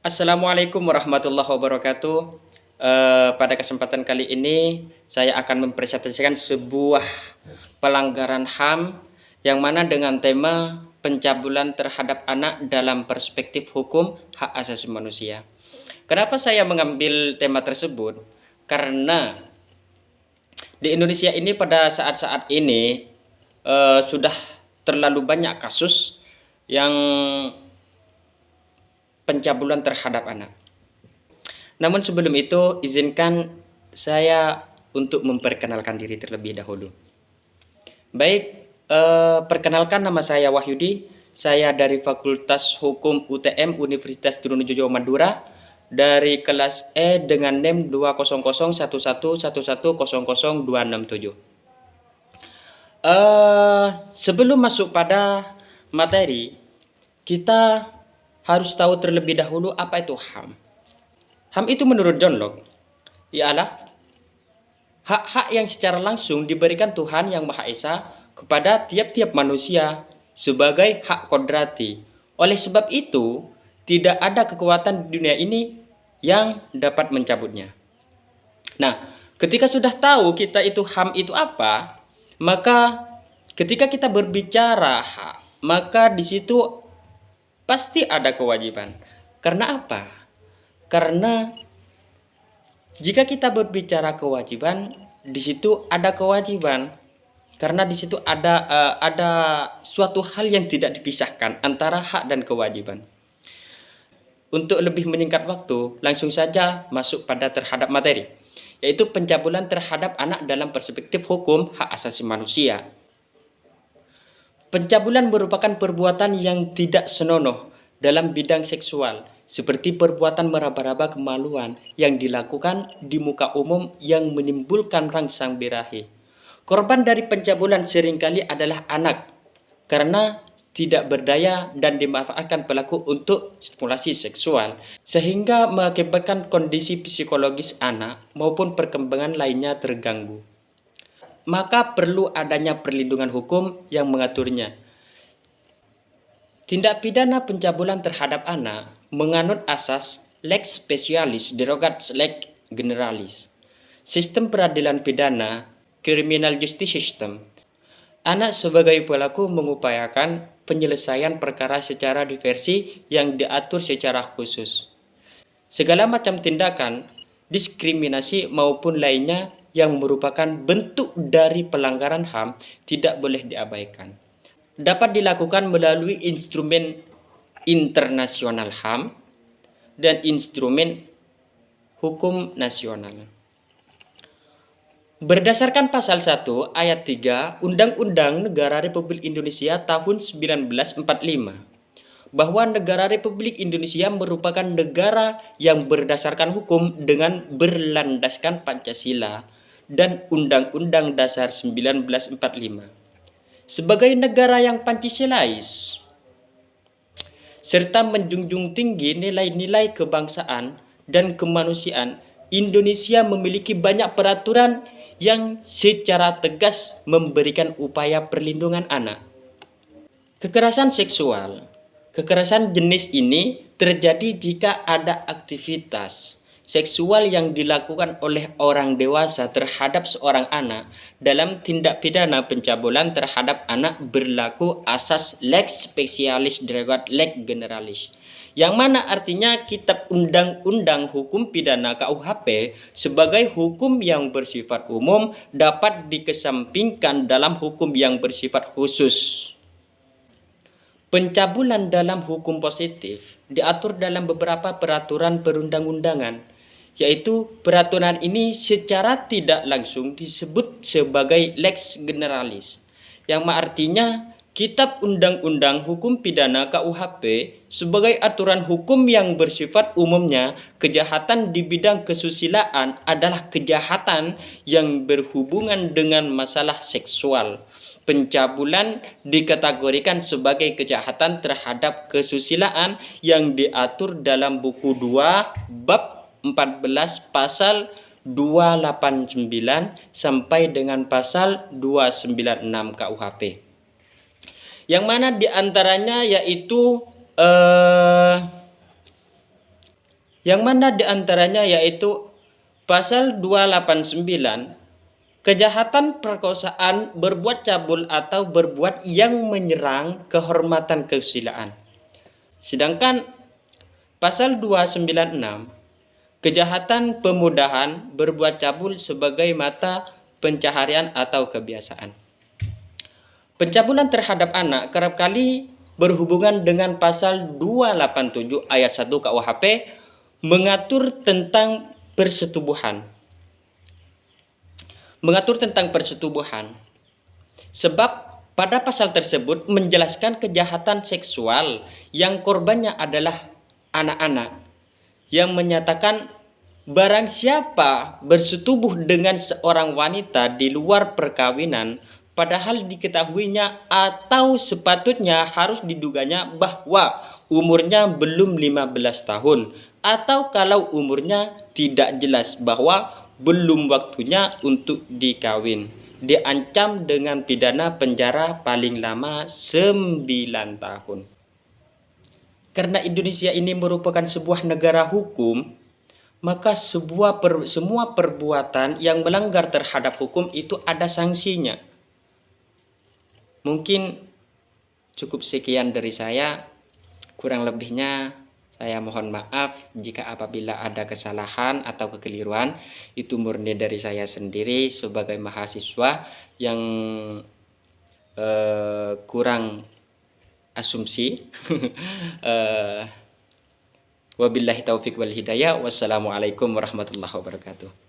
Assalamualaikum warahmatullahi wabarakatuh. Pada kesempatan kali ini saya akan mempresentasikan sebuah pelanggaran HAM yang mana dengan tema pencabulan terhadap anak dalam perspektif hukum hak asasi manusia. Kenapa saya mengambil tema tersebut? Karena di Indonesia ini pada saat-saat ini sudah terlalu banyak kasus yang pencabulan terhadap anak. Namun sebelum itu, izinkan saya untuk memperkenalkan diri terlebih dahulu. Baik, perkenalkan nama saya Wahyudi. Saya dari Fakultas Hukum UTM Universitas Trunojoyo Madura dari kelas E dengan NIM 2001111000267. Sebelum masuk pada materi, kita harus tahu terlebih dahulu apa itu HAM. HAM itu menurut John Locke ialah hak-hak yang secara langsung diberikan Tuhan Yang Maha Esa kepada tiap-tiap manusia sebagai hak kodrati. Oleh sebab itu, tidak ada kekuatan di dunia ini yang dapat mencabutnya. Nah, ketika sudah tahu kita itu HAM itu apa, maka ketika kita berbicara hak, maka di situ pasti ada kewajiban. Karena apa? Karena jika kita berbicara kewajiban, di situ ada kewajiban. Karena di situ ada suatu hal yang tidak dipisahkan antara hak dan kewajiban. Untuk lebih menyingkat waktu, langsung saja masuk pada terhadap materi, yaitu pencabulan terhadap anak dalam perspektif hukum hak asasi manusia. Pencabulan merupakan perbuatan yang tidak senonoh dalam bidang seksual, seperti perbuatan meraba-raba kemaluan yang dilakukan di muka umum yang menimbulkan rangsang birahi. Korban dari pencabulan seringkali adalah anak, karena tidak berdaya dan dimanfaatkan pelaku untuk stimulasi seksual, sehingga mengakibatkan kondisi psikologis anak maupun perkembangan lainnya terganggu. Maka perlu adanya perlindungan hukum yang mengaturnya. Tindak pidana pencabulan terhadap anak menganut asas lex specialis derogat lex generalis. Sistem peradilan pidana, criminal justice system. Anak sebagai pelaku mengupayakan penyelesaian perkara secara diversi yang diatur secara khusus. Segala macam tindakan, diskriminasi maupun lainnya yang merupakan bentuk dari pelanggaran HAM tidak boleh diabaikan. Dapat dilakukan melalui instrumen internasional HAM dan instrumen hukum nasional. Berdasarkan pasal 1 ayat 3 Undang-Undang Negara Republik Indonesia tahun 1945, bahwa negara Republik Indonesia merupakan negara yang berdasarkan hukum dengan berlandaskan Pancasila dan Undang-Undang Dasar 1945. Sebagai negara yang Pancasilais serta menjunjung tinggi nilai-nilai kebangsaan dan kemanusiaan, Indonesia memiliki banyak peraturan yang secara tegas memberikan upaya perlindungan anak. Kekerasan seksual. Kekerasan jenis ini terjadi jika ada aktivitas seksual yang dilakukan oleh orang dewasa terhadap seorang anak. Dalam tindak pidana pencabulan terhadap anak berlaku asas lex specialis derogat lex generalis, yang mana artinya Kitab Undang-Undang Hukum Pidana KUHP sebagai hukum yang bersifat umum dapat dikesampingkan dalam hukum yang bersifat khusus. Pencabulan dalam hukum positif diatur dalam beberapa peraturan perundang-undangan, yaitu peraturan ini secara tidak langsung disebut sebagai lex generalis, yang artinya Kitab Undang-Undang Hukum Pidana KUHP sebagai aturan hukum yang bersifat umumnya. Kejahatan di bidang kesusilaan adalah kejahatan yang berhubungan dengan masalah seksual. Pencabulan dikategorikan sebagai kejahatan terhadap kesusilaan yang diatur dalam buku 2 bab 14 pasal 289 sampai dengan pasal 296 KUHP. Yang mana diantaranya yaitu yang mana diantaranya yaitu pasal 289, kejahatan perkosaan, berbuat cabul atau berbuat yang menyerang kehormatan kesusilaan. Sedangkan pasal 296, kejahatan pemudahan, berbuat cabul sebagai mata pencaharian atau kebiasaan. Pencabulan terhadap anak kerap kali berhubungan dengan pasal 287 ayat 1 KUHP mengatur tentang persetubuhan. Sebab pada pasal tersebut menjelaskan kejahatan seksual yang korbannya adalah anak-anak, yang menyatakan barang siapa bersetubuh dengan seorang wanita di luar perkawinan padahal diketahuinya atau sepatutnya harus diduganya bahwa umurnya belum 15 tahun, atau kalau umurnya tidak jelas bahwa belum waktunya untuk dikawin, diancam dengan pidana penjara paling lama 9 tahun. Karena Indonesia ini merupakan sebuah negara hukum, maka semua perbuatan yang melanggar terhadap hukum itu ada sanksinya. Mungkin cukup sekian dari saya. Kurang lebihnya saya mohon maaf jika apabila ada kesalahan atau kekeliruan. Itu murni dari saya sendiri sebagai mahasiswa yang kurang asumsi. Wabillahi taufik wal hidayah. Wassalamualaikum warahmatullahi wabarakatuh.